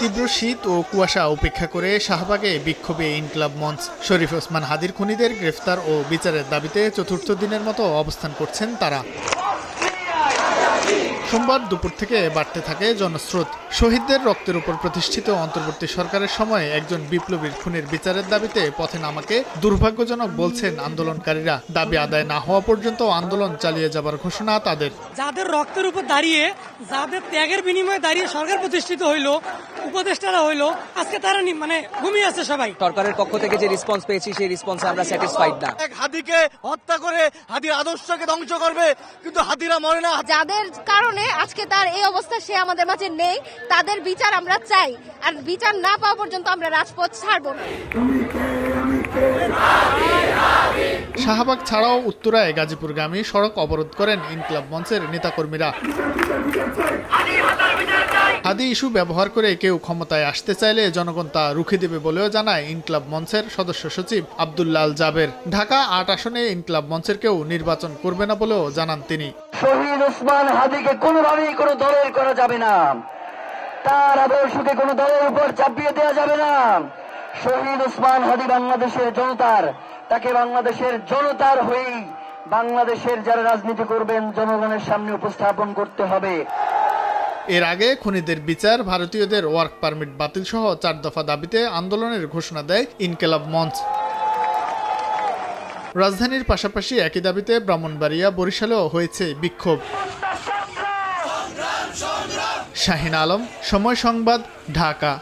তীব্র শীত ও কুয়াশা উপেক্ষা করে শাহবাগে বিক্ষোভে ইনকিলাব মঞ্চ। শরীফ ওসমান হাদীর খুনিদের গ্রেফতার ও বিচারের দাবিতে চতুর্থ দিনের মতো অবস্থান করছেন তারা। সোমবার দুপুর থেকে বাড়তে থাকে জনস্রোত। শহীদদের রক্তের উপর প্রতিষ্ঠিত অন্তর্বর্তী সরকারের সময় একজন বিপ্লবীর খুনের বিচারের দাবিতে পথে নামাকে দুর্ভাগ্যজনক বলছেন আন্দোলনকারীরা। দাবি আদায় না হওয়া পর্যন্ত আন্দোলন চালিয়ে যাবার ঘোষণা তাদের। যাদের রক্তের উপর দাঁড়িয়ে, যাদের ত্যাগের বিনিময়ে দাঁড়িয়ে সরকার প্রতিষ্ঠিত হইল, উপদেষ্টারা হইল, আজকে তারা ঘুমিয়ে আছে সবাই। সরকারের পক্ষ থেকে যে রেসপন্স পেয়েছি সেই রেসপন্সে আমরা স্যাটিসফাইড না। হাদিকে হত্যা করে হাদির আদর্শকে ধ্বংস করবে, কিন্তু হাদিরা মরে না। যাদের কারণে আজকে তার এই অবস্থা, সে আমাদের মাঝে নেই, তাদের বিচার আমরা চাই। আর বিচার না পাওয়া পর্যন্ত আমরা রাজপথ ছাড়বো না। শাহবাগ ছাড়াও উত্তরায় গাজীপুরগামী সড়ক অবরোধ করেন ইনকিলাব মঞ্চের নেতাকর্মীরা। হাদি ইস্যু ব্যবহার করে কেউ ক্ষমতায় আসতে চাইলে জনগণ তা রুখে দেবে বলেও জানায় ইনকিলাব মঞ্চের সদস্য সচিব আব্দুল্লাহ আল জাবের। ঢাকা ৮ আসনে ইনকিলাব মঞ্চের কেউ নির্বাচন করবে না বলেও জানান তিনি। শহীদ ওসমান হাদিকে কোনোভাবেই কোনো দলের করা যাবে না, তার আদর্শকে কোনো দলের উপর চাপিয়ে দেওয়া যাবে না। শহীদ ওসমান হাদি বাংলাদেশের জনতার, তাকে বাংলাদেশের জনতার হয়েই বাংলাদেশের যারা রাজনীতি করবেন জনগণের সামনে উপস্থাপন করতে হবে। এর আগে খুনিদের বিচার, ভারতীয়দের ওয়ার্ক পারমিট বাতিল সহ ৪ দফা দাবিতে আন্দোলনের ঘোষণা দেয় ইনকিলাব মঞ্চ। রাজধানীর পাশাপাশি একই দাবিতে ব্রাহ্মণবাড়িয়া, বরিশালেও হয়েছে বিক্ষোভ। শাহিন আলম, সময় সংবাদ, ঢাকা।